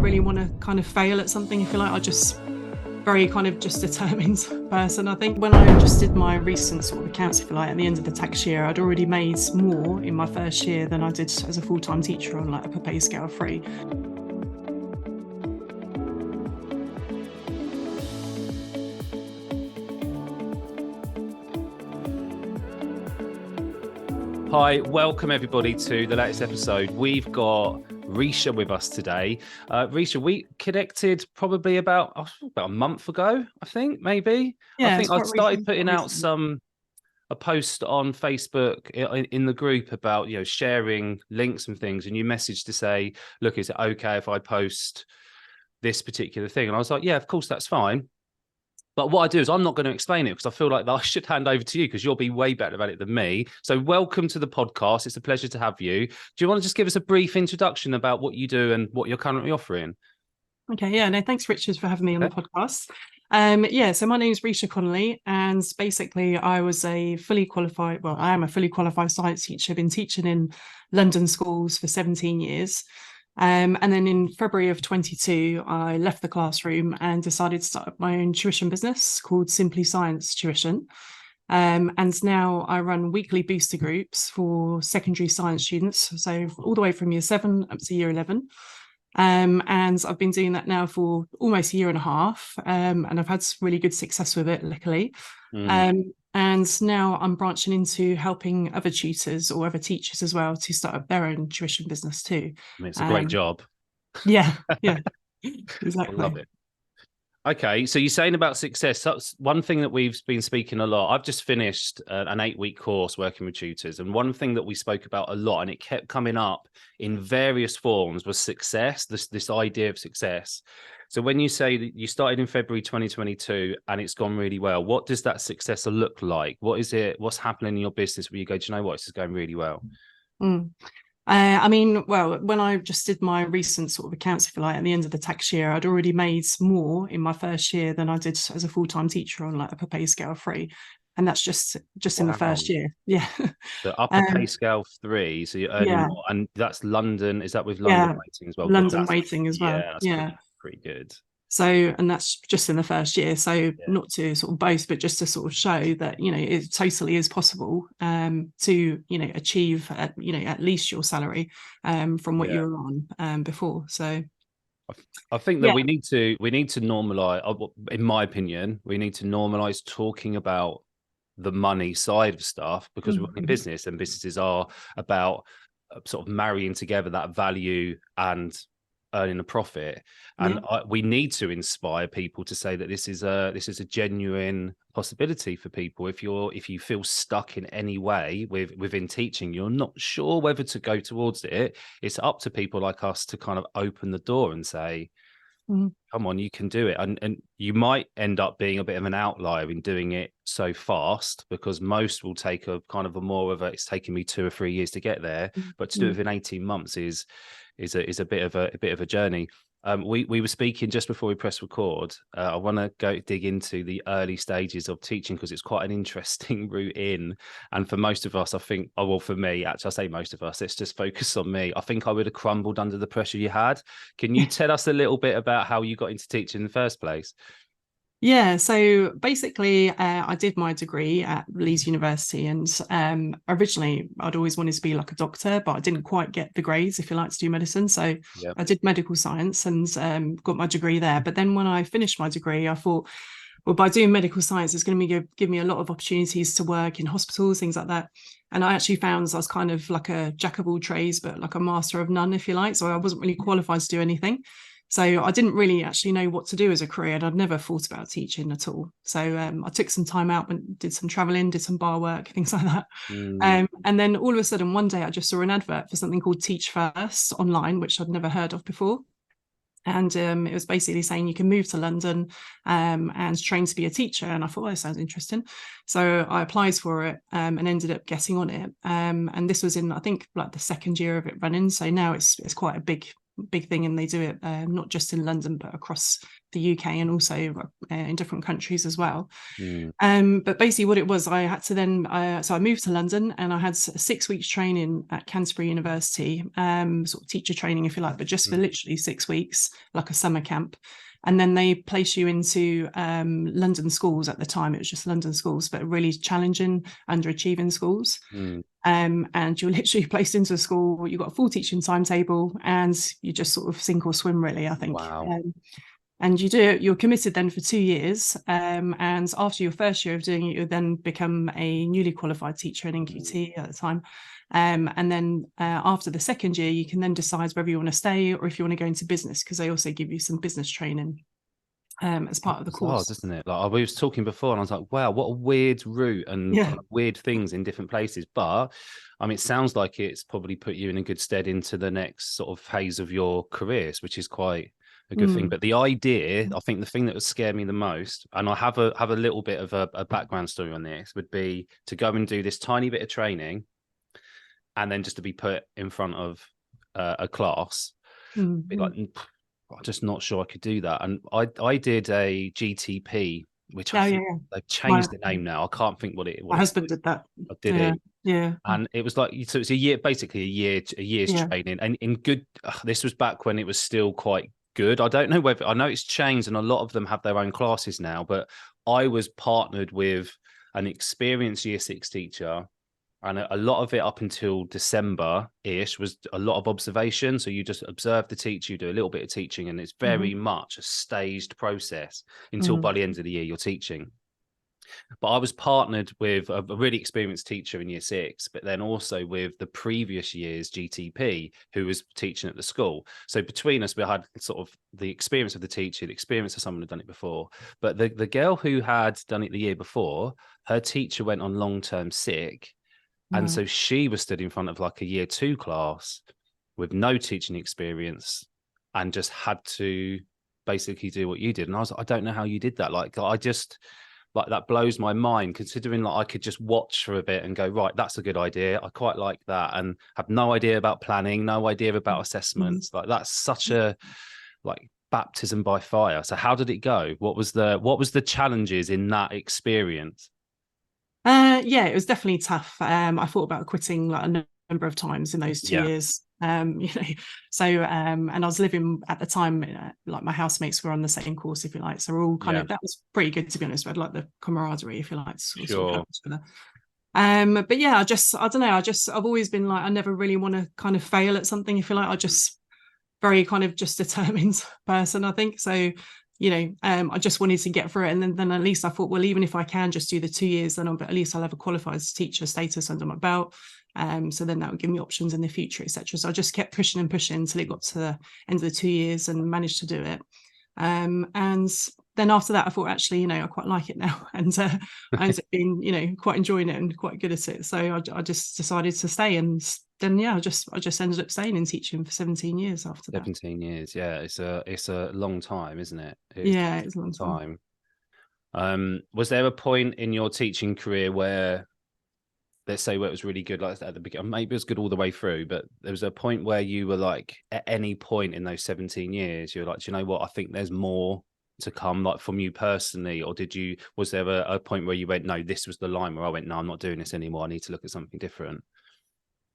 really want to kind of fail at something, if you like. I just very kind of just determined person. I think when I just did my recent sort of accounts, if you like, at the end of the tax year, I'd already made more in my first year than I did as a full-time teacher on like a per pay scale 3. Hi, welcome everybody to the latest episode. We've got Rysia with us today. Rysia, we connected probably about a month ago, I think, maybe. Yeah, I think I started recent, putting out a post on Facebook in the group about, sharing links and things, and you messaged to say, look, is it okay if I post this particular thing? And I was like, yeah, of course, that's fine. But what I do is I'm not going to explain it because I feel like I should hand over to you because you'll be way better about it than me. So welcome to the podcast. It's a pleasure to have you. Do you want to just give us a brief introduction about what you do and what you're currently offering? Okay, yeah, no, thanks, Richard, for having me on the podcast. So my name is Rysia Connolly, and basically I am a fully qualified science teacher. I've been teaching in London schools for 17 years. And then in February of 22, I left the classroom and decided to start up my own tuition business called Simply Science Tuition. And now I run weekly booster groups for secondary science students, so all the way from year 7 up to year 11. And I've been doing that now for almost a year and a half, and I've had really good success with it, luckily. And now I'm branching into helping other tutors or other teachers as well to start up their own tuition business too. I mean, it's a great job. Yeah, exactly. I love it. Okay, so you're saying about success. That's one thing that we've been speaking a lot. I've just finished an 8-week course working with tutors, and one thing that we spoke about a lot, and it kept coming up in various forms, was success. This idea of success. So when you say that you started in February 2022 and it's gone really well, what does that success look like? What is it? What's happening in your business where you go, do you know what? This is going really well. When I just did my recent sort of accounts, if you like, at the end of the tax year, I'd already made more in my first year than I did as a full-time teacher on like a per pay scale 3. And that's just in the first year. Yeah. The upper pay scale 3, so you're earning more, and that's London. Is that with London weighting as well? London weighting as well. Yeah, that's pretty good. So, and that's just in the first year. So not to sort of boast, but just to sort of show that, it totally is possible to, achieve, at least your salary from what you were on before. So I think that we need to normalize, in my opinion, we need to normalize talking about the money side of stuff, because we're in business, and businesses are about sort of marrying together that value and earning a profit. And we need to inspire people to say that this is a genuine possibility for people. If you feel stuck in any way within teaching, you're not sure whether to go towards it, it's up to people like us to kind of open the door and say, come on, you can do it. And you might end up being a bit of an outlier in doing it so fast, because most will take a kind of it's taking me 2 or 3 years to get there, but to do it within 18 months is a bit of a journey. We were speaking just before we press record. I want to go dig into the early stages of teaching, because it's quite an interesting route in. And for most of us, I think, for me, actually, I say most of us, let's just focus on me. I think I would have crumbled under the pressure you had. Can you tell us a little bit about how you got into teaching in the first place? Yeah, so basically, I did my degree at Leeds University, and originally I'd always wanted to be like a doctor, but I didn't quite get the grades, if you like, to do medicine. So I did medical science and got my degree there. But then when I finished my degree, I thought, well, by doing medical science, it's going to give me a lot of opportunities to work in hospitals, things like that. And I actually found I was kind of like a jack of all trades, but like a master of none, if you like. So I wasn't really qualified to do anything. So I didn't really actually know what to do as a career, and I'd never thought about teaching at all. So I took some time out and did some traveling, did some bar work, things like that. And then all of a sudden, one day I just saw an advert for something called Teach First online, which I'd never heard of before. And it was basically saying you can move to London and train to be a teacher. And I thought, that sounds interesting. So I applied for it and ended up getting on it. And this was in, I think, like the second year of it running. So now it's quite a big big thing, and they do it not just in London but across the UK and also in different countries as well. But basically what it was, I had to then so I moved to London, and I had 6 weeks training at Canterbury University, sort of teacher training if you like, but just for literally 6 weeks, like a summer camp. And then they place you into London schools. At the time it was just London schools, but really challenging, underachieving schools. And you're literally placed into a school, you've got a full teaching timetable, and you just sort of sink or swim really, I think. Wow. And you're committed then for 2 years, and after your first year of doing it, you then become a newly qualified teacher in NQT at the time. And then after the second year, you can then decide whether you want to stay or if you want to go into business, because they also give you some business training as part of the course. Isn't it? Like we was talking before, and I was like, wow, what a weird route and kind of weird things in different places. But I mean, it sounds like it's probably put you in a good stead into the next sort of phase of your careers, which is quite a good thing. But the idea, I think the thing that would scare me the most, and I have a little bit of a background story on this, would be to go and do this tiny bit of training, and then just to be put in front of a class, be like, I'm just not sure I could do that. And I did a GTP, which I think they've changed the name now. I can't think what it was. My husband did that. I did it. Yeah. And it was like, so it's a year, basically a year's training. And in good, this was back when it was still quite good. I don't know whether, I know it's changed and a lot of them have their own classes now, but I was partnered with an experienced year 6 teacher, and a lot of it up until December-ish was a lot of observation. So you just observe the teacher, you do a little bit of teaching, and it's very much a staged process until by the end of the year you're teaching. But I was partnered with a really experienced teacher in year 6, but then also with the previous year's GTP who was teaching at the school. So between us, we had sort of the experience of the teacher, the experience of someone who'd done it before. But the girl who had done it the year before, her teacher went on long-term sick. And so she was stood in front of like a year 2 class with no teaching experience and just had to basically do what you did. And I was like, I don't know how you did that. Like, I just, like, that blows my mind, considering like I could just watch for a bit and go, right, that's a good idea. I quite like that. And have no idea about planning, no idea about assessments. Like, that's such a, like, baptism by fire. So how did it go? What was the challenges in that experience? Yeah, it was definitely tough. I thought about quitting like a number of times in those 2 years. So and I was living at the time, like my housemates were on the same course, if you like. So we're all kind of, that was pretty good, to be honest. We had like the camaraderie, if you like, sort of help each other. But yeah, I don't know. I've always been like, I never really want to kind of fail at something, if you like. I just very kind of just determined person, I think. So I just wanted to get through it, and then at least I thought, well, even if I can just do the 2 years, then at least I'll have a qualified teacher status under my belt. So then that would give me options in the future, etc. So I just kept pushing and pushing until it got to the end of the 2 years and managed to do it. And then after that, I thought, actually, I quite like it now, and I ended up being, quite enjoying it and quite good at it. So I just decided to stay, and then I just ended up staying in teaching for 17 years after that. 17 years, yeah, it's a long time, isn't it? It's a long time. Was there a point in your teaching career where, let's say, where it was really good, like at the beginning, maybe it was good all the way through, but there was a point where you were like, at any point in those 17 years, you're like, do you know what? I think there's more to come, like from you personally, or was there a point where you went, no, this was the line where I went, no, I'm not doing this anymore. I need to look at something different?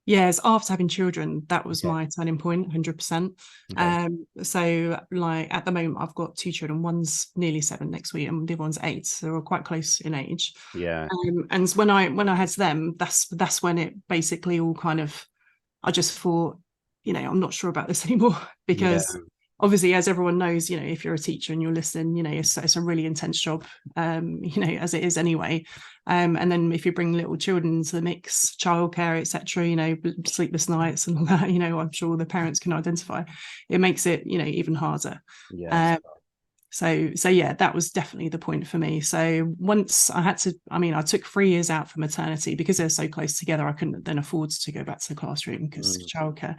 Yes, after having children, that was my turning point, 100%. So like at the moment, I've got 2 children. One's nearly 7 next week, and the other one's 8. So we're quite close in age. Yeah. And when I had them, that's when it basically all kind of, I just thought, I'm not sure about this anymore, because obviously, as everyone knows, if you're a teacher and you're listening, it's a really intense job, as it is anyway. And then if you bring little children into the mix, childcare, etc., sleepless nights and all that, I'm sure the parents can identify. It makes it, even harder. Yeah. So yeah, that was definitely the point for me. So once I took 3 years out for maternity because they're so close together. I couldn't then afford to go back to the classroom because childcare.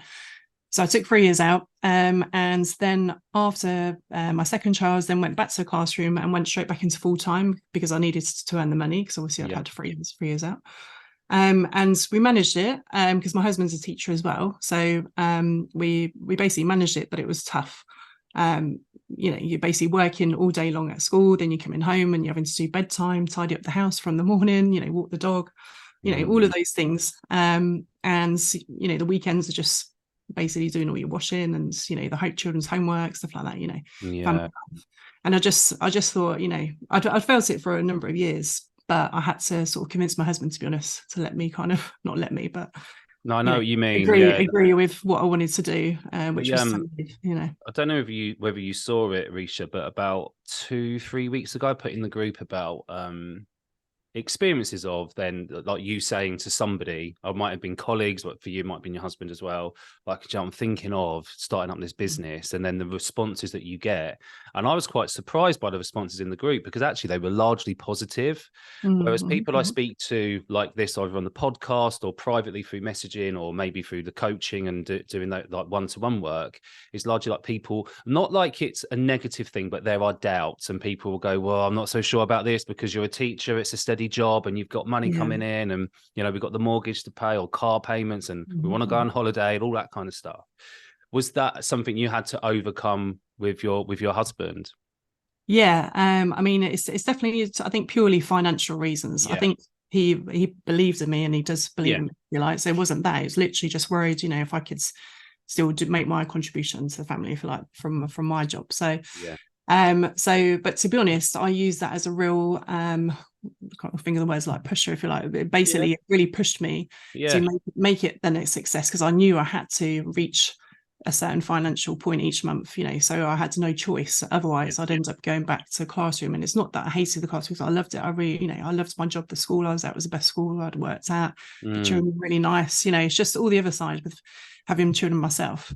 So I took 3 years out, and then after my second child, then went back to the classroom and went straight back into full time because I needed to earn the money, because obviously I'd had 3 years out. And we managed it because my husband's a teacher as well. So we basically managed it, but it was tough. You're basically working all day long at school, then you're coming home and you're having to do bedtime, tidy up the house from the morning, walk the dog, all of those things. And the weekends are just basically doing all your washing and the children's homework, stuff like that. Yeah. And I just thought, I'd felt it for a number of years, but I had to sort of convince my husband, to be honest, to let me not let me, but no, I know what you mean. Agree with what I wanted to do, which was I don't know whether you saw it, Risha, but about 2-3 weeks ago, I put in the group about experiences of then, like you saying to somebody, I might have been colleagues, but for you, it might have been your husband as well. Like, I'm thinking of starting up this business, and then the responses that you get. And I was quite surprised by the responses in the group because actually they were largely positive. Whereas people I speak to like this, either on the podcast or privately through messaging or maybe through the coaching and doing that like one-to-one work, is largely like people, not like it's a negative thing, but there are doubts, and people will go, well, I'm not so sure about this because you're a teacher, it's a steady job and you've got money coming in, and we've got the mortgage to pay or car payments, and we want to go on holiday and all that kind of stuff. Was that something you had to overcome with your husband? Yeah, I mean, it's definitely, I think, purely financial reasons. I think he believed in me, and he does believe in me. So it wasn't that. It was literally just worried, if I could still make my contribution to the family, if you like, from my job. So but to be honest, I use that as a real I can't think of the words, like pusher, if you like. It basically it really pushed me to make it then a success, because I knew I had to reach a certain financial point each month, so I had no choice. Otherwise I'd end up going back to classroom. And it's not that I hated the classroom, because I loved it. I really, I loved my job. The school I was at was the best school I'd worked at. The children were really nice. It's just all the other side with having children myself.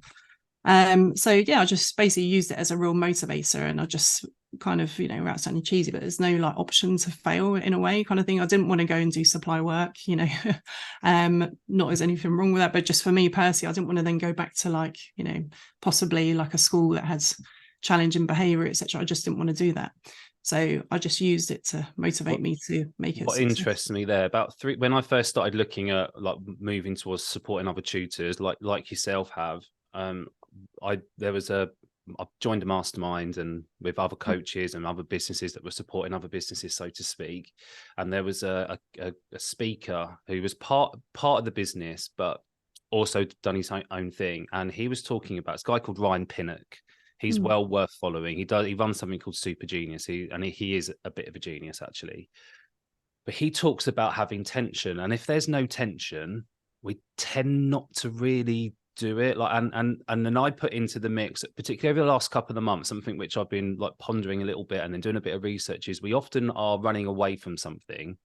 So I just basically used it as a real motivator, and I just kind of, without sounding cheesy, but there's no like option to fail in a way, kind of thing. I didn't want to go and do supply work, not as anything wrong with that, but just for me personally, I didn't want to then go back to like, possibly like a school that has challenging behavior, etc. I just didn't want to do that. So I just used it to motivate me to make it. What interests me there, when I first started looking at like moving towards supporting other tutors like yourself have, I joined a mastermind and with other coaches and other businesses that were supporting other businesses, so to speak. And there was a speaker who was part of the business, but also done his own thing. And he was talking about this guy called Ryan Pinnock. He's well worth following. He runs something called Super Genius. He is a bit of a genius, actually. But he talks about having tension. And if there's no tension, we tend not to really do it. And then I put into the mix, particularly over the last couple of months, something which I've been like pondering a little bit and then doing a bit of research, is we often are running away from something,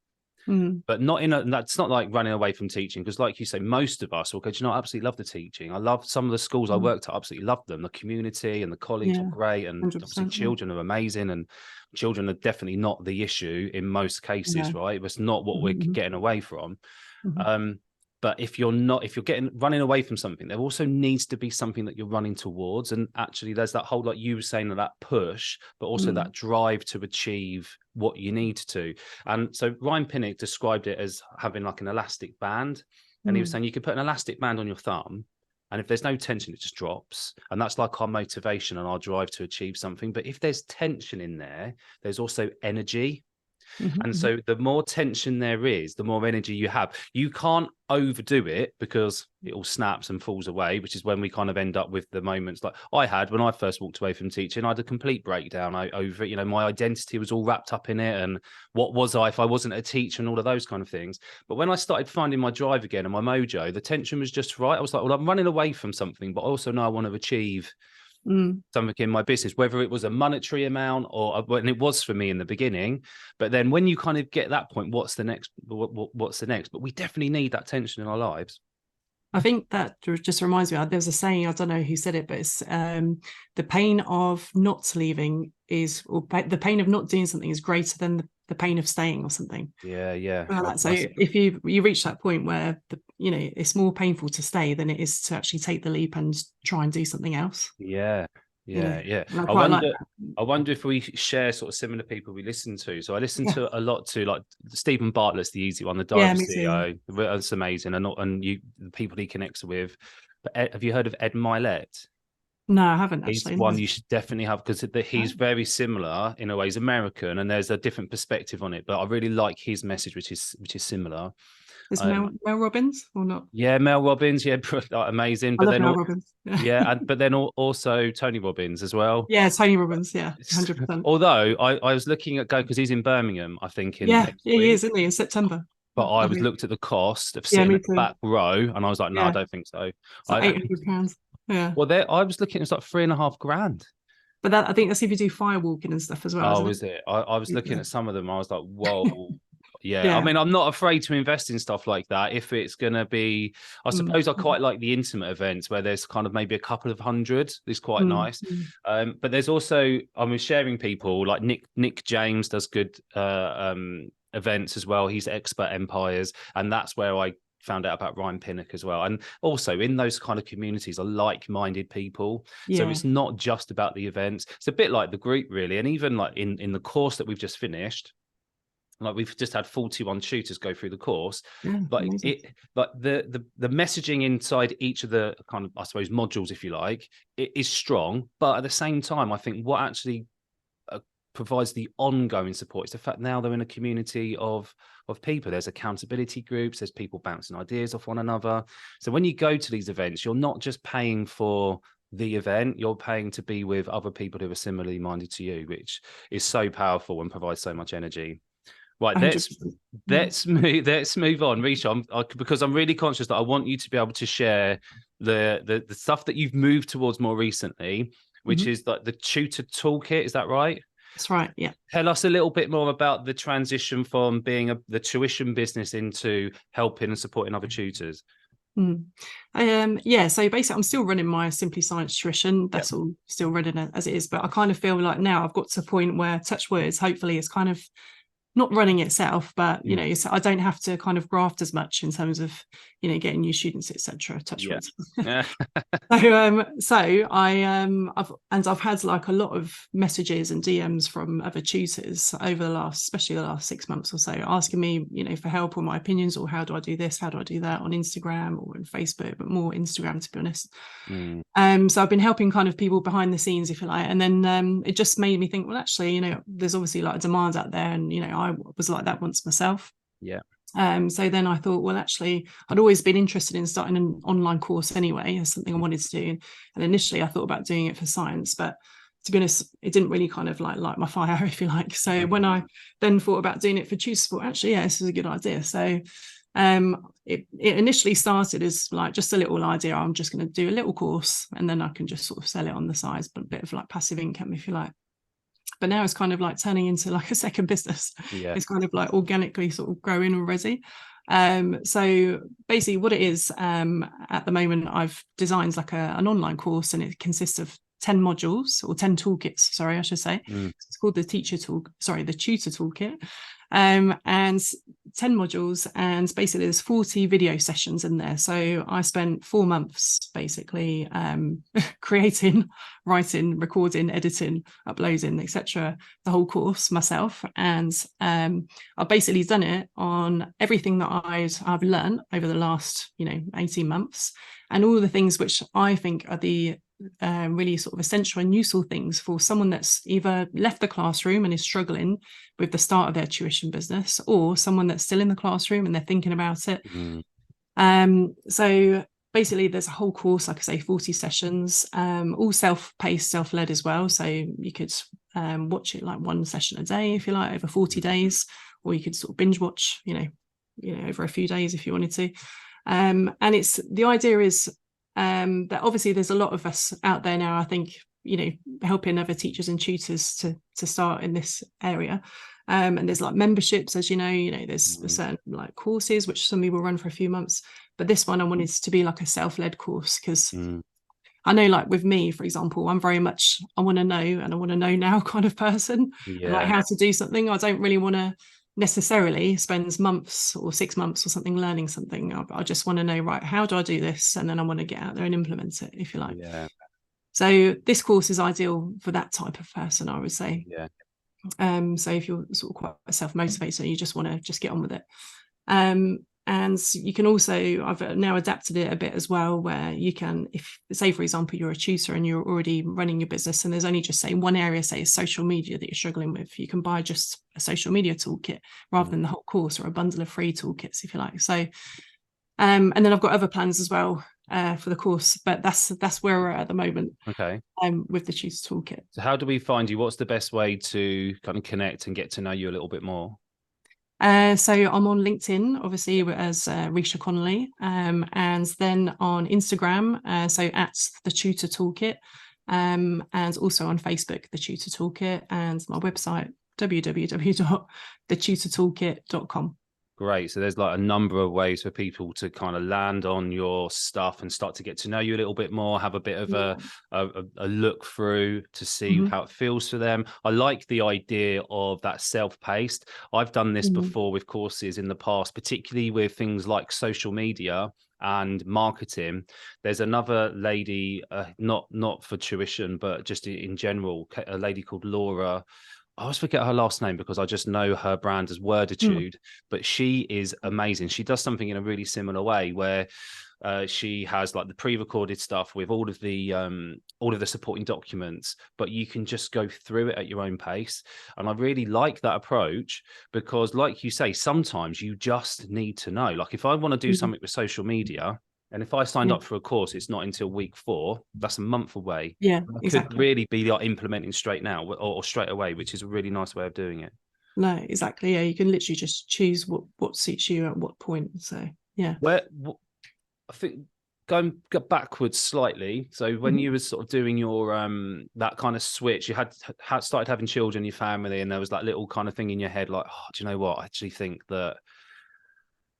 but that's not like running away from teaching, because like you say, most of us will go, I absolutely love the teaching. I love some of the schools I worked at, absolutely love them. The community and the colleagues are great, and obviously children are amazing, and children are definitely not the issue in most cases, right? It's not what we're getting away from. But if you're running away from something, there also needs to be something that you're running towards. And actually there's that whole, like you were saying, that push, but also that drive to achieve what you need to. And so Ryan Pinnock described it as having like an elastic band. And he was saying you could put an elastic band on your thumb, and if there's no tension, it just drops. And that's like our motivation and our drive to achieve something. But if there's tension in there, there's also energy. And so the more tension there is, the more energy you have. You can't overdo it, because it all snaps and falls away, which is when we kind of end up with the moments like I had when I first walked away from teaching. I had a complete breakdown over it. My identity was all wrapped up in it, and what was I if I wasn't a teacher, and all of those kind of things. But when I started finding my drive again and my mojo, the tension was just right. I was like, well, I'm running away from something, but I also know I want to achieve something in my business, whether it was a monetary amount or when it was for me in the beginning. But then when you kind of get that point, what's the next? What's the next? But we definitely need that tension in our lives. I think that just reminds me, there's a saying, I don't know who said it, but it's the pain of not leaving the pain of not doing something is greater than the pain of staying, or something. So if you reach that point where it's more painful to stay than it is to actually take the leap and try and do something else. Yeah. And I I quite like wonder. that. I wonder if we share sort of similar people we listen to. So I listen Yeah, to a lot to like Stephen Bartlett's the easy one, the yeah, Diver me too. CEO. That's amazing, and you the people he connects with. But Ed, have you heard of Ed Milet? No, I haven't He's actually. No. one you should definitely have because he's Oh. very similar in a way. He's American, and there's a different perspective on it. But I really like his message, which is similar. Is Um, Mel Robbins or not? yeah, Mel Robbins, yeah, amazing. I But love then Mel Robbins. Yeah, yeah, but then also Tony Robbins as well. yeah, Tony Robbins. Yeah, 100%. Although I was looking at go because he's in Birmingham, I think in Yeah, next yeah, he week. is, isn't he? In September. But I I was think. looked at the cost of Yeah, sitting me at the too. back row, and I was like, no, I Yeah, don't think so. it's like I £800. Yeah, well, there I was looking, it's like 3.5 grand. but that I think that's if you do firewalking and stuff as well, Oh, isn't is it? I was looking it? at some of them. I was like, whoa. Yeah, I Yeah. mean, I'm not afraid to invest in stuff like that if it's going to be. I Mm, suppose I quite like the intimate events where there's kind of maybe a couple of hundred. It's quite mm, nice. mm. But there's also, I mean, sharing people like Nick James does good events as well. He's expert empires, and that's where I found out about Ryan Pinnock as well. And also in those kind of communities are like-minded people. So Yeah. it's not just about the events. It's a bit like the group, really. And even like in the course that we've just finished, like we've just had 41 tutors go through the course, Yeah. but Amazing. the messaging inside each of the kind of, I suppose, modules, if you like, it is strong. But at the same time, I think what actually provides the ongoing support is the fact now they're in a community of people. There's accountability groups, there's people bouncing ideas off one another. So when you go to these events, you're not just paying for the event, you're paying to be with other people who are similarly minded to you, which is so powerful and provides so much energy. Right, 100%. Mm. let's move on, Risha. Because I'm really conscious that I want you to be able to share the stuff that you've moved towards more recently, which Mhm. is like the tutor toolkit. Is that right? That's right. Yeah. Tell us a little bit more about the transition from being the tuition business into helping and supporting other tutors. Mm. Yeah, so basically I'm still running my Simply Science tuition. Yep. That's all still running as it is, but I kind of feel like now I've got to a point where, touch words, hopefully it's kind of not running itself, but I don't have to kind of graft as much in terms of getting new students, etc. Touch Yeah. words. Yeah. I've had like a lot of messages and DMs from other tutors over especially the last 6 months or so, asking me for help or my opinions, or how do I do this, how do I do that, on Instagram or on Facebook, but more Instagram, to be honest. So I've been helping kind of people behind the scenes, if you like, and then it just made me think, well, actually, there's obviously like a demand out there, and I was like that once myself. Yeah. So then I thought, well, actually, I'd always been interested in starting an online course anyway, as something I wanted to do. And initially I thought about doing it for science, but to be honest, it didn't really kind of light my fire, if you like. So when I then thought about doing it for tutor support, actually, yeah, this is a good idea. So it initially started as like just a little idea. I'm just going to do a little course and then I can just sort of sell it on the side, but a bit of like passive income, if you like. But now it's kind of like turning into like a second business. Yeah. It's kind of like organically sort of growing already. So basically what it is, at the moment, I've designed like an online course, and it consists of 10 modules, or 10 toolkits, sorry, I should say. It's called the Tutor Toolkit. And 10 modules, and basically there's 40 video sessions in there. So I spent 4 months basically creating, writing, recording, editing, uploading, etc., the whole course myself. And I've basically done it on everything that I've learned over the last 18 months, and all the things which I think are the really sort of essential and useful things for someone that's either left the classroom and is struggling with the start of their tuition business, or someone that's still in the classroom and they're thinking about it. So basically there's a whole course, like I say, 40 sessions, all self-paced, self-led as well. So you could watch it like one session a day, if you like, over 40 days, or you could sort of binge watch, over a few days if you wanted to. And the idea is that obviously there's a lot of us out there now, I think, helping other teachers and tutors to start in this area. And there's like memberships, as there's certain like courses which some people run for a few months, but this one I wanted to be like a self-led course, because I know, like with me, for example, I'm very much I want to know, and I want to know now kind of person. Yeah. Like how to do something. I don't really want to necessarily spend months or 6 months or something learning something. I just want to know, right, how do I do this? And then I want to get out there and implement it, if you like. Yeah. So this course is ideal for that type of person, I would say. Yeah. So if you're sort of quite self-motivated, so you just want to just get on with it. And you can also, I've now adapted it a bit as well, where you can, if say, for example, you're a tutor and you're already running your business and there's only just say one area, say social media, that you're struggling with, you can buy just a social media toolkit rather than the whole course, or a bundle of free toolkits, if you like. So, and then I've got other plans as well for the course, but that's where we're at the moment. Okay. With the Tutor Toolkit. So how do we find you? What's the best way to kind of connect and get to know you a little bit more? So I'm on LinkedIn, obviously, as Rysia Connolly, and then on Instagram, so at the Tutor Toolkit, and also on Facebook, the Tutor Toolkit, and my website, www.thetutortoolkit.com. Great. So there's like a number of ways for people to kind of land on your stuff and start to get to know you a little bit more, have a bit of a look through to see how it feels for them. I like the idea of that self-paced. I've done this before with courses in the past, particularly with things like social media and marketing. There's another lady, not for tuition, but just in general, a lady called Laura. I always forget her last name because I just know her brand as Worditude, but she is amazing. She does something in a really similar way where she has like the pre-recorded stuff with all of the supporting documents, but you can just go through it at your own pace. And I really like that approach because, like you say, sometimes you just need to know. Like if I want to do something with social media, and if I signed up for a course, it's not until week 4. That's a month away. Yeah, I exactly. could really be like implementing straight now or straight away, which is a really nice way of doing it. No, exactly. Yeah, you can literally just choose what suits you at what point. So yeah. I think going backwards slightly. So when you were sort of doing your that kind of switch, you had started having children, your family, and there was that little kind of thing in your head, like, oh, do you know what? I actually think that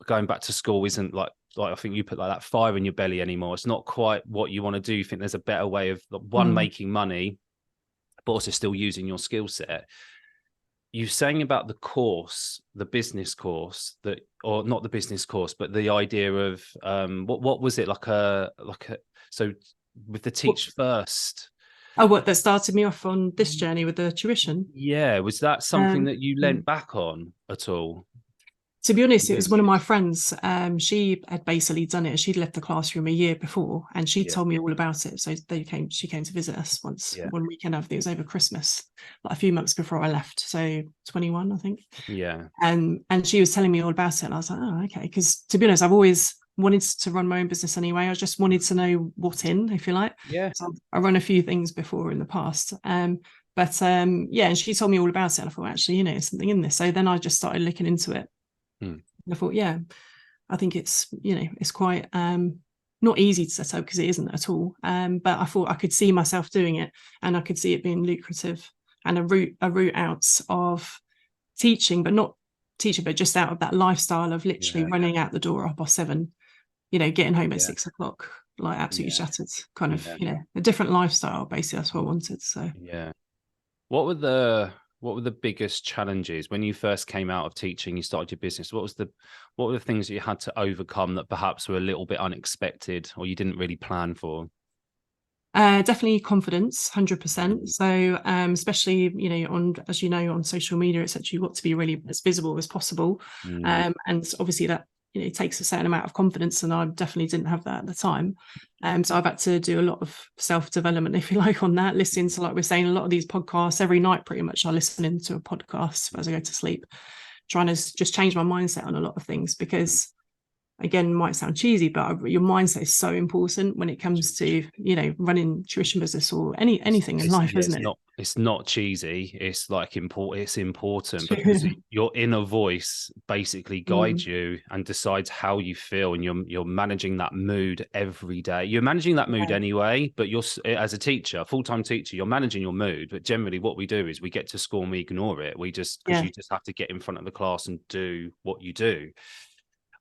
going back to school isn't like I think you put like that fire in your belly anymore. It's not quite what you want to do. You think there's a better way of making money, but also still using your skill set. You saying about the course, the business course, or not the business course, but the idea of what was it, so with the teach first. Oh, what, that started me off on this journey with the tuition? Yeah, was that something that you leant back on at all? To be honest, it was one of my friends. She had basically done it. She'd left the classroom a year before, and she told me all about it. So she came to visit us once one weekend. I think it was over Christmas, like a few months before I left. So 21, I think. Yeah. And she was telling me all about it, and I was like, oh, okay. Because to be honest, I've always wanted to run my own business anyway. I just wanted to know what in, if you like. Yeah. So I run a few things before in the past. But and she told me all about it. And I thought, actually, there's something in this. So then I just started looking into it. And I thought, I think it's, it's quite not easy to set up, because it isn't at all. But I thought I could see myself doing it, and I could see it being lucrative, and a route out of teaching, but not teaching, but just out of that lifestyle of literally running out the door up by 7, getting home at 6 o'clock, like absolutely shattered, kind of, a different lifestyle. Basically, that's what I wanted. So What were the biggest challenges when you first came out of teaching, you started your business? What were the things that you had to overcome that perhaps were a little bit unexpected or you didn't really plan for? Definitely confidence, 100%. So especially, as you know, on social media, etc., you've got to be really as visible as possible. And obviously that, it takes a certain amount of confidence, and I definitely didn't have that at the time. So I've had to do a lot of self-development, if you like, on that, listening to, like we're saying, a lot of these podcasts every night. Pretty much I listen into a podcast as I go to sleep, trying to just change my mindset on a lot of things, because again, might sound cheesy, but your mindset is so important when it comes to, running tuition business or anything in life, isn't it? It's not cheesy. It's like it's important because your inner voice basically guides you and decides how you feel, and you're managing that mood every day. You're managing that mood anyway, but you're, as a teacher, full-time teacher, you're managing your mood. But generally what we do is we get to school and we ignore it. Because you just have to get in front of the class and do what you do.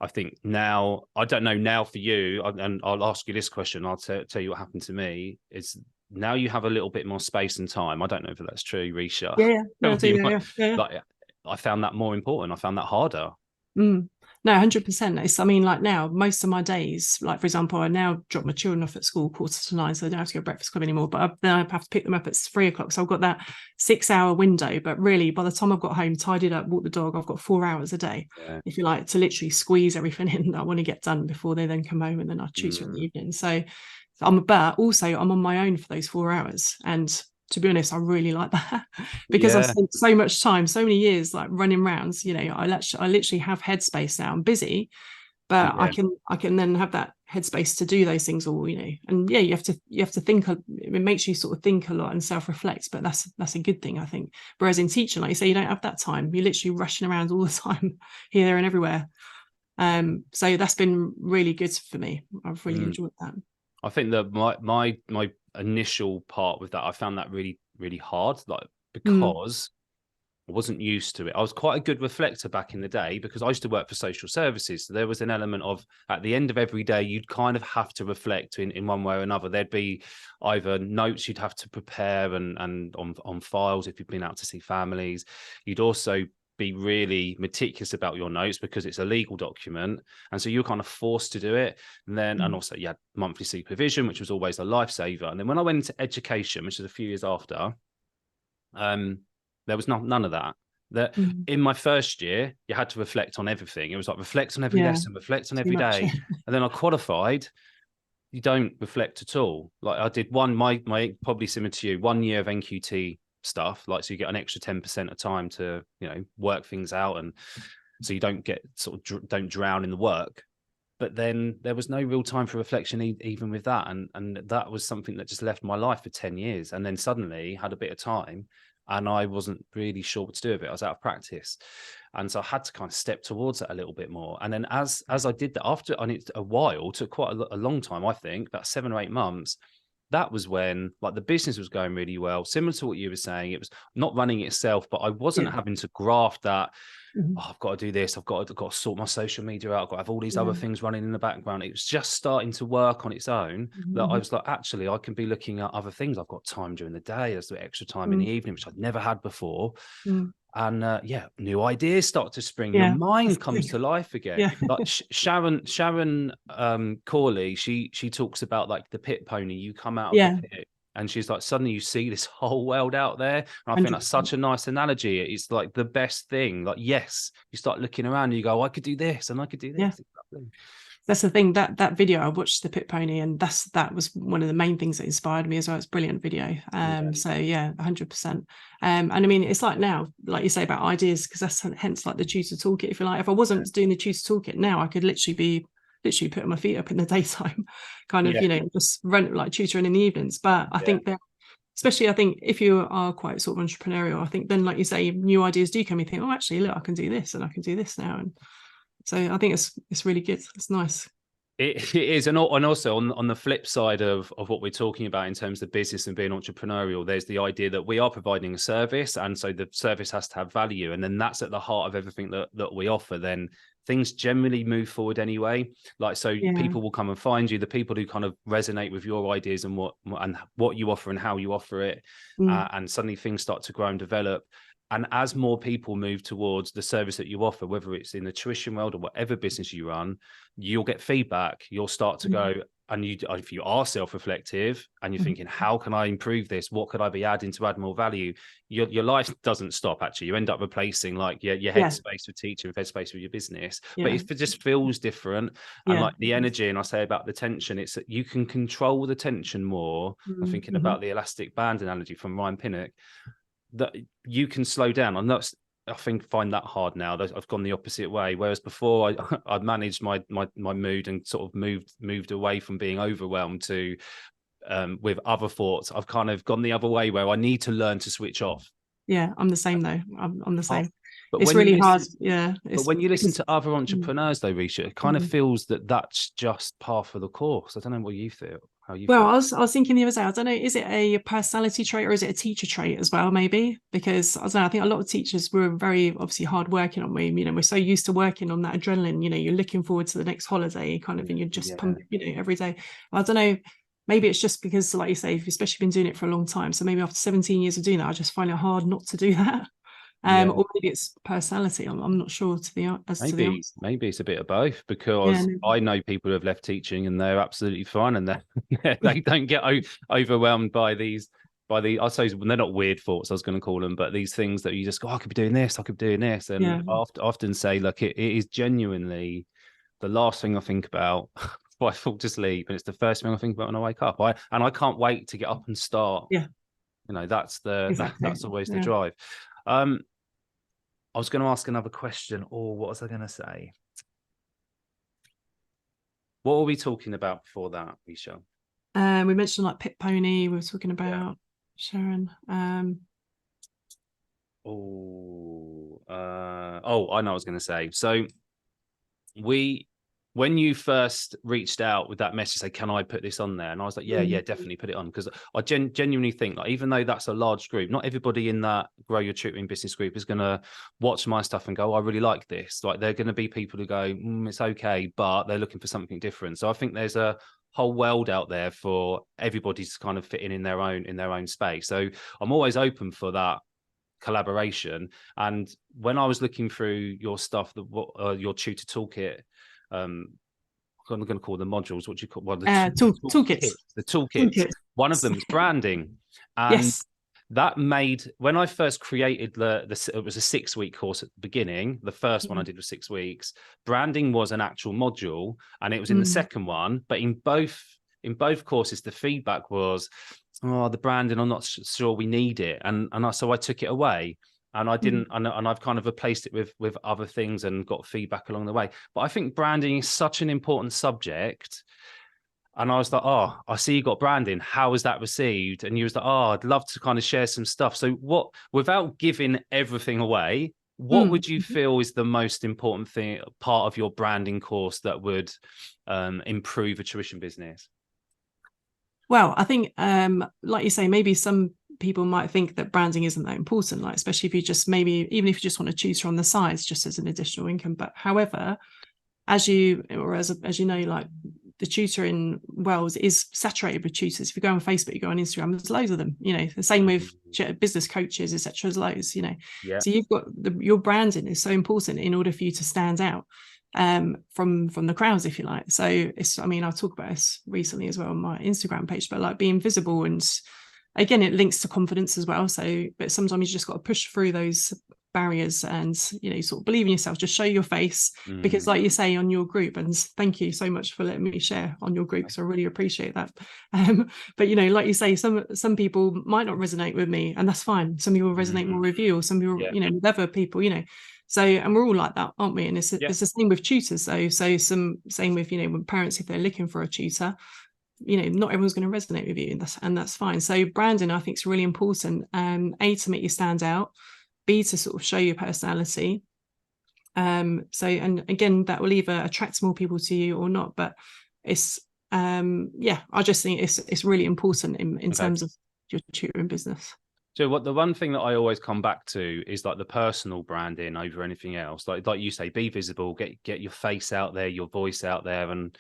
I think now, I don't know now for you, and I'll ask you this question, I'll tell you what happened to me, is now you have a little bit more space and time. I don't know if that's true, Rysia. Yeah. Like, I found that more important. I found that harder. No, No, 100%. It's, I mean, like now, most of my days, like for example, I now drop my children off at school 8:45, so I don't have to go to breakfast club anymore. But then I have to pick them up at 3 o'clock. So I've got that 6 hour window. But really, by the time I've got home, tidied up, walked the dog, I've got 4 hours a day, if you like, to literally squeeze everything in that I want to get done before they then come home, and then I tutor in the evening. So but also I'm on my own for those 4 hours. And to be honest, I really like that because I've spent so much time, so many years, like running rounds. I literally have headspace now. I'm busy, but I can then have that headspace to do those things all. And you have to think. It makes you sort of think a lot and self-reflect. But that's a good thing, I think. Whereas in teaching, like you say, you don't have that time. You're literally rushing around all the time, here, there, and everywhere. So that's been really good for me. I've really enjoyed that. I think that my initial part with that, I found that really, really hard, like, because I wasn't used to it. I was quite a good reflector back in the day because I used to work for social services. So there was an element of, at the end of every day, you'd kind of have to reflect in one way or another. There'd be either notes you'd have to prepare and on files if you've been out to see families. You'd also be really meticulous about your notes because it's a legal document, and so you're kind of forced to do it. And then and also you had monthly supervision, which was always a lifesaver. And then when I went into education, which is a few years after, there was none of that. In my first year, you had to reflect on everything. It was like reflect on every lesson, reflect on every day. And then I qualified. You don't reflect at all. Like I did my probably similar to you, 1 year of NQT stuff, like, so you get an extra 10% of time to work things out, and so you don't get don't drown in the work. But then there was no real time for reflection even with that, and that was something that just left my life for 10 years. And then suddenly had a bit of time and I wasn't really sure what to do with it. I was out of practice, and so I had to kind of step towards it a little bit more. And then as I did that, after a while, took quite a long time, I think about 7 or 8 months, that was when, like, the business was going really well, similar to what you were saying. It was not running itself, but I wasn't having to graft that. I've got to do this. I've got to sort my social media out. I've got to have all these other things running in the background. It was just starting to work on its own that I was like, actually, I can be looking at other things. I've got time during the day. There's the extra time in the evening, which I'd never had before. And new ideas start to spring. Your mind comes to life again. Like Sharon Corley, she talks about, like, the pit pony. You come out of the pit, and she's like, suddenly you see this whole world out there. And I think that's such a nice analogy. It's like the best thing. Like, yes, you start looking around and you go, I could do this and I could do this. That's the thing, that video, I watched the pit pony, and that was one of the main things that inspired me as well. It's a brilliant video. So 100%. And I mean, it's like now, like you say about ideas, because that's hence like the tutor toolkit, if you like. If I wasn't doing the tutor toolkit now, I could literally putting my feet up in the daytime, kind of, just run, like, tutoring in the evenings. But I think that, especially, I think if you are quite sort of entrepreneurial, I think then, like you say, new ideas do come. You think, oh, actually, look, I can do this and I can do this now. And so I think it's really good. It's nice. It is, and also on the flip side of what we're talking about in terms of business and being entrepreneurial, there's the idea that we are providing a service, and so the service has to have value, and then that's at the heart of everything that we offer. Then things generally move forward anyway. Like, so people will come and find you, the people who kind of resonate with your ideas and what you offer and how you offer it, and suddenly things start to grow and develop. And as more people move towards the service that you offer, whether it's in the tuition world or whatever business you run, you'll get feedback. You'll start to go, and if you are self-reflective and you're thinking, how can I improve this? What could I be adding to add more value? Your life doesn't stop, actually. You end up replacing, like, your headspace with teaching, with headspace with your business. But it just feels different. And like the energy, and I say about the tension, it's that you can control the tension more. I'm thinking about the elastic band analogy from Ryan Pinnock, that you can slow down. I find that hard now. I've gone the opposite way. Whereas before I'd managed my mood and sort of moved away from being overwhelmed to with other thoughts. I've kind of gone the other way where I need to learn to switch off. Yeah, I'm the same though. I'm the same. But it's really hard. Yeah. But when you listen to other entrepreneurs though, Rysia, it kind of feels that that's just par for the course. I don't know what you feel. Well, I was thinking the other day, I don't know, is it a personality trait or is it a teacher trait as well, maybe? Because I don't know, I think a lot of teachers were very obviously hard working on me. We're so used to working on that adrenaline, you're looking forward to the next holiday kind of, and you're just pumping, every day. I don't know, maybe it's just because, like you say, you've especially been doing it for a long time. So maybe after 17 years of doing that, I just find it hard not to do that. Or maybe it's personality. I'm not sure to the answer. Maybe it's a bit of both, because No. I know people who have left teaching and they're absolutely fine, and they don't get overwhelmed by these, I suppose they're not weird thoughts, I was going to call them, but these things that you just go, I could be doing this, I could be doing this. And I often say, look, it is genuinely the last thing I think about before I fall to sleep, and it's the first thing I think about when I wake up. I can't wait to get up and start. Yeah. That's always the drive. I was going to ask another question, or what was I going to say? What were we talking about before that, Michelle? We mentioned like Pit Pony. We were talking about Sharon. I know what I was going to say. So when you first reached out with that message, say, can I put this on there? And I was like, yeah, definitely put it on. Because I genuinely think, like, even though that's a large group, not everybody in that Grow Your Tutoring Business group is going to watch my stuff and go, I really like this. Like, they're going to be people who go, it's okay, but they're looking for something different. So I think there's a whole world out there for everybody to kind of fit in their own space. So I'm always open for that collaboration. And when I was looking through your stuff, your tutor toolkit, I'm going to call them modules. What do you call toolkits? The toolkits. One of them is branding, and that made, when I first created it was a 6-week course at the beginning. The first one I did was 6 weeks. Branding was an actual module, and it was in the second one. But in both courses, the feedback was, the branding, I'm not sure we need it, so I took it away. And I didn't, and I've kind of replaced it with other things and got feedback along the way. But I think branding is such an important subject. And I was like, I see you got branding. How was that received? And you was like, I'd love to kind of share some stuff. So without giving everything away, what would you feel is the most important part of your branding course that would improve a tuition business? Well, I think, like you say, maybe some people might think that branding isn't that important, like especially if you just even if you just want to tutor on the sides just as an additional income. But however, as you know, like the tutoring world is saturated with tutors. If you go on Facebook, you go on Instagram, there's loads of them. The same with business coaches, etc. There's loads. So you've got your branding is so important in order for you to stand out from the crowds, if you like. So I talk about this recently as well on my Instagram page, but like being visible, and again, it links to confidence as well. So, but sometimes you just got to push through those barriers and, sort of believe in yourself, just show your face, because like you say on your group, and thank you so much for letting me share on your group, because I really appreciate that. But, like you say, some people might not resonate with me, and that's fine. Some people resonate more with you, or some people, with other people, So, and we're all like that, aren't we? And it's the same with tutors, though. So same with, when parents, if they're looking for a tutor, not everyone's going to resonate with you, and that's fine. So branding, I think, is really important. A, to make you stand out. B, to sort of show your personality. So, and again, that will either attract more people to you or not. But it's I just think it's really important in terms of your tutoring business. So the one thing that I always come back to is like the personal branding over anything else. Like you say, be visible, get your face out there, your voice out there. And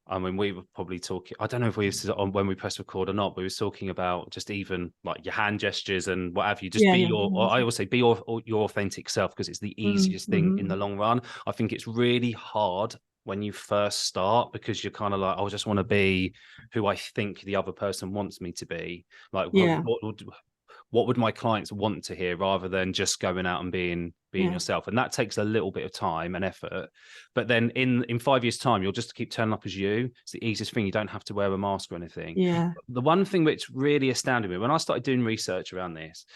I mean, we were probably talking, I don't know if we was on when we press record or not, but we were talking about just even like your hand gestures and what have you. Just I always say, be your authentic self, because it's the easiest thing in the long run. I think it's really hard when you first start, because you're kind of like, I just want to be who I think the other person wants me to be. Like, what would my clients want to hear, rather than just going out and being yourself? And that takes a little bit of time and effort. But then in 5 years' time, you'll just keep turning up as you. It's the easiest thing. You don't have to wear a mask or anything. Yeah. The one thing which really astounded me when I started doing research around this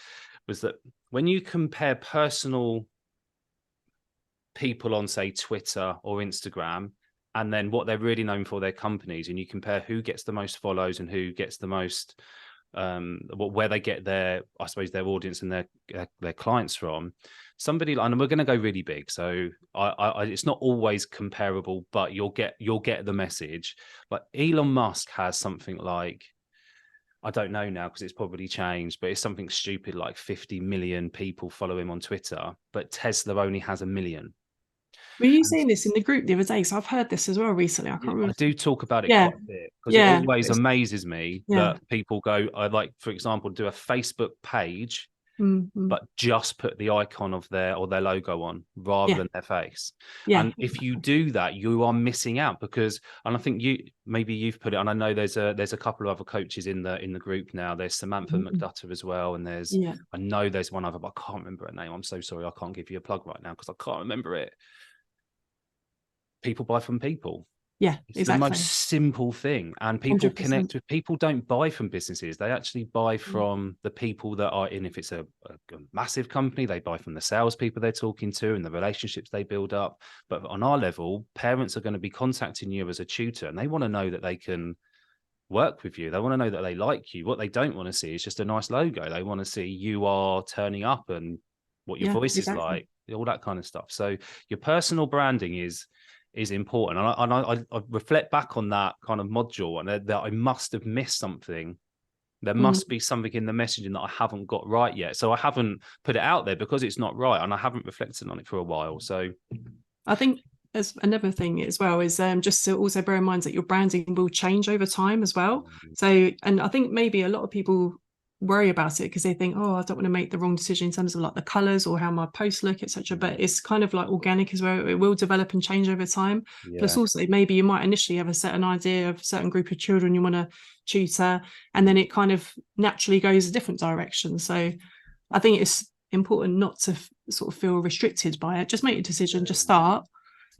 was that when you compare personal people on, say, Twitter or Instagram, and then what they're really known for, their companies, and you compare who gets the most follows and who gets the most where they get their audience and their clients from, somebody like, and we're going to go really big, so I it's not always comparable, but you'll get the message. Like Elon Musk has something like, I don't know now because it's probably changed, but it's something stupid like 50 million people follow him on Twitter, but Tesla only has 1 million. Were you saying this in the group the other day? So I've heard this as well recently. I can't remember. I do talk about it quite a bit, because it always amazes me that people go, I like, for example, do a Facebook page but just put the icon of their logo on rather than their face. And if you do that, you are missing out, because, and I think you've put it, and I know there's a couple of other coaches in the group now. There's Samantha McDutter as well, and I know there's one other, but I can't remember her name. I'm so sorry, I can't give you a plug right now because I can't remember it. People buy from people. Yeah, it's the most simple thing, and people 100%. Connect with people. Don't buy from businesses, they actually buy from the people that are in. If it's a massive company, they buy from the salespeople they're talking to and the relationships they build up. But on our level, parents are going to be contacting you as a tutor, and they want to know that they can work with you. They want to know that they like you. What they don't want to see is just a nice logo. They want to see you are turning up and what your voice is like, all that kind of stuff. So your personal branding is important. And I reflect back on that kind of module, and that I must have missed something. There must be something in the messaging that I haven't got right yet. So I haven't put it out there because it's not right, and I haven't reflected on it for a while. So I think as another thing as well is just to also bear in mind that your branding will change over time as well. So, and I think maybe a lot of people worry about it because they think, oh, I don't want to make the wrong decision in terms of like the colors or how my posts look, etc. But it's kind of like organic as well. It will develop and change over time. Plus also maybe you might initially have a certain idea of a certain group of children you want to tutor, and then it kind of naturally goes a different direction. So I think it's important not to sort of feel restricted by it. Just make a decision, just start,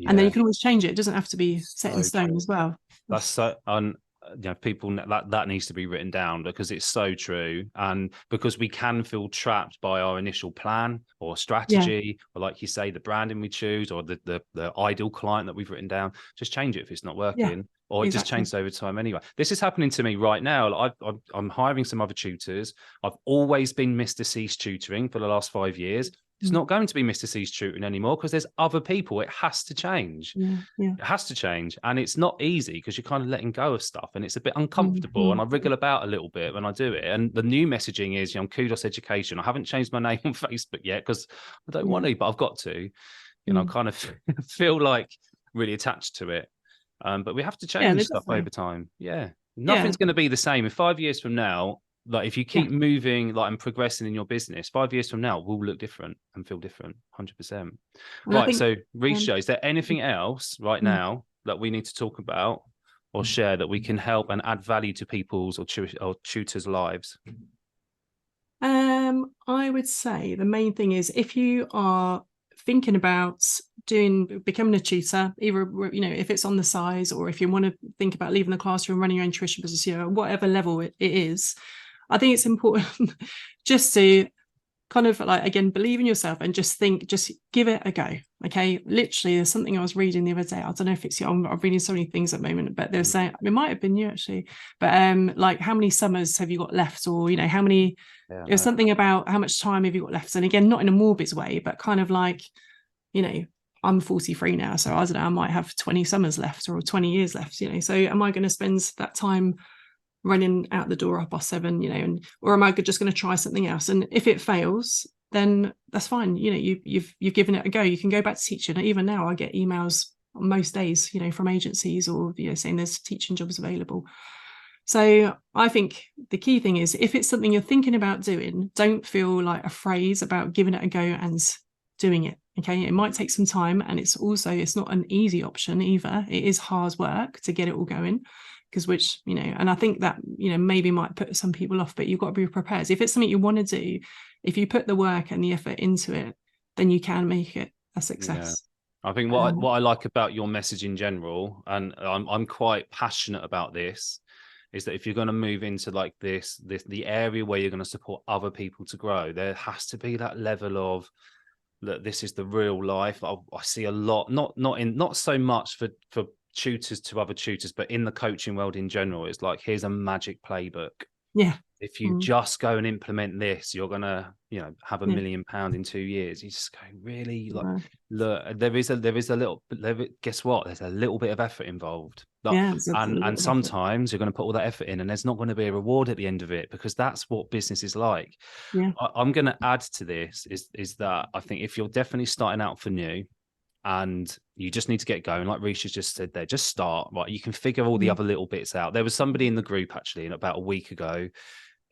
and then you can always change it. It doesn't have to be set in stone as well. That's so people, that needs to be written down, because it's so true. And because we can feel trapped by our initial plan or strategy, or like you say, the branding we choose, or the ideal client that we've written down. Just change it if it's not working, or it just changes over time anyway. This is happening to me right now. I'm hiring some other tutors. I've always been Mr. C's tutoring for the last 5 years. It's not going to be Mr. C's tutoring anymore because there's other people. It has to change. It has to change. And it's not easy because you're kind of letting go of stuff, and it's a bit uncomfortable. And I wriggle about a little bit when I do it. And the new messaging is, Kudos Education. I haven't changed my name on Facebook yet because I don't want to, but I've got to. I kind of feel like really attached to it. But we have to change stuff over time. Nothing's going to be the same. In 5 years from now, like if you keep moving and progressing in your business, 5 years from now will look different and feel different. 100%. Right. So Rysia, is there anything else right now that we need to talk about or share that we can help and add value to people's or tutors' lives? I would say the main thing is, if you are thinking about becoming a tutor, either if it's on the side, or if you want to think about leaving the classroom, running your own tuition business, whatever level it is, I think it's important just to kind of again, believe in yourself and just give it a go. Okay. Literally, there's something I was reading the other day. I don't know if it's you. I'm reading so many things at the moment, but they're saying, it might have been you actually, but how many summers have you got left? Or, how many, there's something about how much time have you got left? And again, not in a morbid way, but kind of I'm 43 now. So I don't know, I might have 20 summers left or 20 years left, so am I going to spend that time running out the door up past 7, or am I just going to try something else? And if it fails, then that's fine. You've given it a go. You can go back to teaching. Even now I get emails on most days, from agencies or, saying there's teaching jobs available. So I think the key thing is, if it's something you're thinking about doing, don't feel afraid about giving it a go and doing it. Okay. It might take some time, and it's not an easy option either. It is hard work to get it all going. And I think that, maybe might put some people off, but you've got to be prepared. If it's something you want to do, if you put the work and the effort into it, then you can make it a success. I think what I like about your message in general, and I'm quite passionate about this, is that if you're going to move into the area where you're going to support other people to grow, there has to be that level of, look, this is the real life. I see a lot, not so much for tutors to other tutors, but in the coaching world in general, it's here's a magic playbook. If you just go and implement this, you're gonna have £1 million in 2 years. You just go, really? Look, there is a little, guess what, there's a little bit of effort involved, and sometimes you're going to put all that effort in, and there's not going to be a reward at the end of it, because that's what business is like. I'm going to add to this is that I think if you're definitely starting out for new, and you just need to get going, like Risha just said there, just start, right? You can figure all the other little bits out. There was somebody in the group actually about a week ago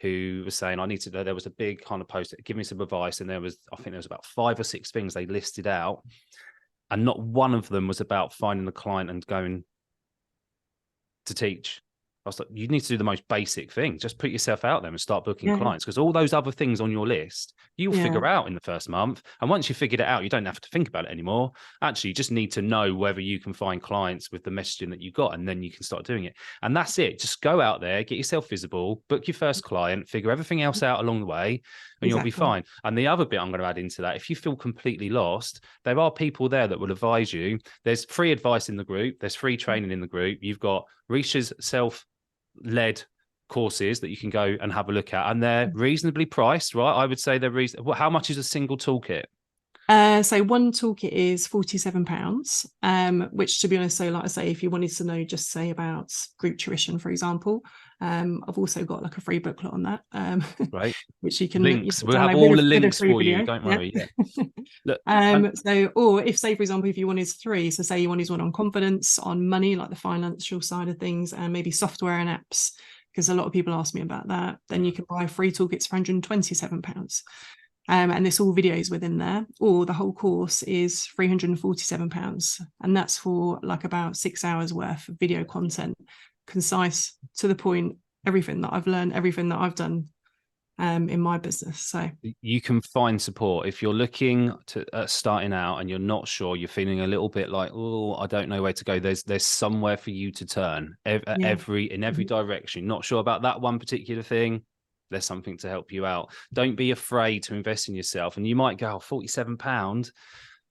who was saying, I need to know, there was a big kind of post, give me some advice. And I think there was about 5 or 6 things they listed out. And not one of them was about finding a client and going to teach. I was like, you need to do the most basic thing. Just put yourself out there and start booking clients, because all those other things on your list, you'll figure out in the first month. And once you figured it out, you don't have to think about it anymore. Actually, you just need to know whether you can find clients with the messaging that you got, and then you can start doing it. And that's it. Just go out there, get yourself visible, book your first client, figure everything else out along the way, and you'll be fine. And the other bit I'm going to add into that, if you feel completely lost, there are people there that will advise you. There's free advice in the group. There's free training in the group. You've got Rysia's self-led courses that you can go and have a look at, and they're reasonably priced, right? I would say they're reasonable. How much is a single toolkit? So one toolkit is £47, which, to be honest, so like I say, if you wanted to know, just say about group tuition, for example, I've also got like a free booklet on that, right? Which you can links. We'll have all the links for you. Don't worry. Look, so, or if, say, for example, if you wanted 3, so say you wanted one on confidence, on money, like the financial side of things, and maybe software and apps, because a lot of people ask me about that, then you can buy free toolkits for £127. And there's all videos within there, or the whole course is £347, and that's for like about 6 hours worth of video content, concise, to the point, everything that I've learned, everything that I've done in my business. So you can find support if you're looking to starting out and you're not sure, you're feeling a little bit like, oh, I don't know where to go. There's somewhere for you to turn in every direction. Not sure about that one particular thing. There's something to help you out. Don't be afraid to invest in yourself. And you might go, oh, £47.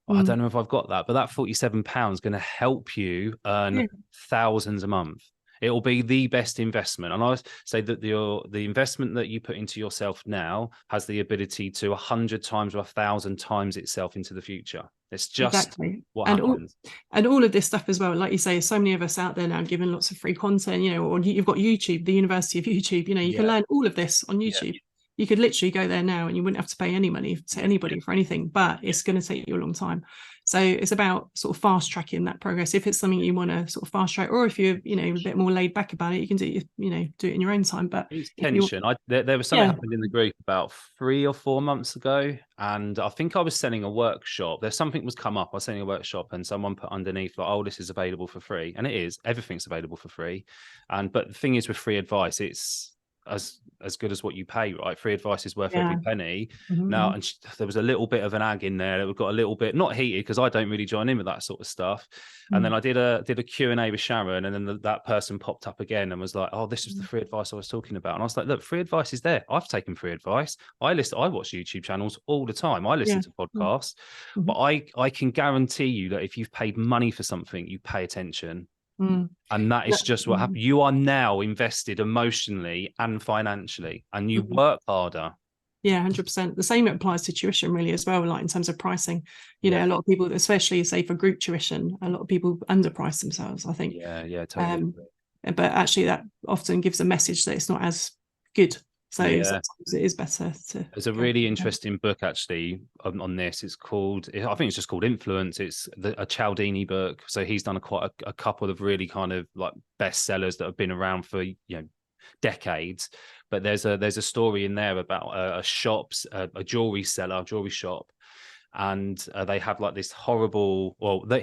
I don't know if I've got that, but that £47 is going to help you earn thousands a month. It will be the best investment. And I say that the investment that you put into yourself now has the ability to 100 times or 1,000 times itself into the future. It's just what happens. And all of this stuff as well, like you say, so many of us out there now giving lots of free content, or you've got YouTube, the University of YouTube, you can learn all of this on YouTube. You could literally go there now and you wouldn't have to pay any money to anybody for anything, but it's going to take you a long time. So it's about sort of fast tracking that progress. If it's something you want to sort of fast track, or if you're, a bit more laid back about it, you can do it in your own time. But it's tension. There was something happened in the group about 3 or 4 months ago, and I think I was selling a workshop. There's something was come up. I was selling a workshop, and someone put underneath like, "Oh, this is available for free," and it is. Everything's available for free. But the thing is, with free advice, it's as good as what you pay, right? Free advice is worth every penny. Now, and there was a little bit of an ag in there that got a little bit not heated, because I don't really join in with that sort of stuff. And then I did a Q&A with Sharon, and then that person popped up again and was like, "Oh, this is the free advice I was talking about." And I was like, "Look, free advice is there. I've taken free advice. I watch YouTube channels all the time. I listen to podcasts, but I can guarantee you that if you've paid money for something, you pay attention." And that is just what happened. You are now invested emotionally and financially, and you work harder. Yeah, 100%. The same applies to tuition really as well, like in terms of pricing. A lot of people, especially say for group tuition, a lot of people underprice themselves, I think. Yeah, totally. But actually that often gives a message that it's not as good. So sometimes it is better to. There's a really interesting book actually on this. It's called, I think it's just called Influence. It's a Cialdini book. So he's done quite a couple of really kind of like bestsellers that have been around for decades. But there's a story in there about a jewelry shop. And they have like this horrible,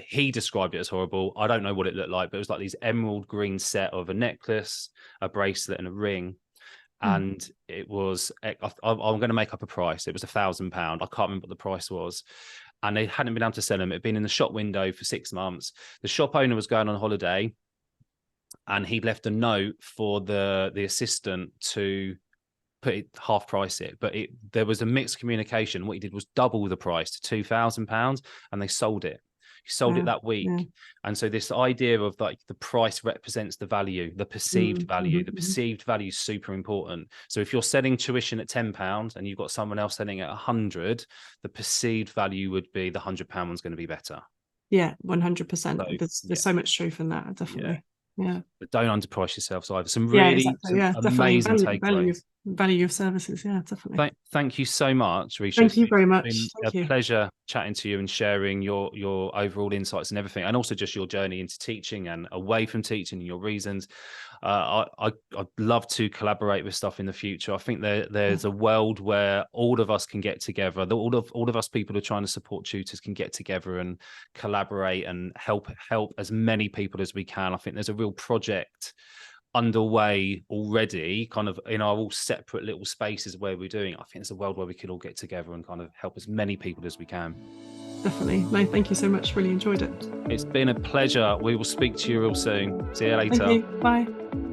he described it as horrible. I don't know what it looked like, but it was like these emerald green set of a necklace, a bracelet, and a ring. And it was, I'm going to make up a price. It was £1,000. I can't remember what the price was. And they hadn't been able to sell them. It had been in the shop window for 6 months. The shop owner was going on holiday, and he'd left a note for the assistant to put it half price it. But there was a mixed communication. What he did was double the price to £2,000, and they sold it. He sold it that week. And so this idea of like the price represents the value, the perceived value. The perceived value is super important. So if you're selling tuition at £10 and you've got someone else selling at 100, the perceived value would be the £100 one's going to be better. Yeah, 100%. There's so much truth in that, definitely. Yeah. But don't underprice yourselves either. Some really amazing takeaways. value your services. Yeah, definitely. Thank you so much, Rysia. Thank you very much. It's been a pleasure chatting to you and sharing your overall insights and everything, and also just your journey into teaching and away from teaching and your reasons. I'd love to collaborate with stuff in the future. I think there's a world where all of us can get together. All of us people who are trying to support tutors can get together and collaborate and help as many people as we can. I think there's a real project underway already, kind of in our all separate little spaces where we're doing. I think it's a world where we could all get together and kind of help as many people as we can. Definitely. No, thank you so much. Really enjoyed it. It's been a pleasure. We will speak to you real soon. See you later. Thank you. Bye.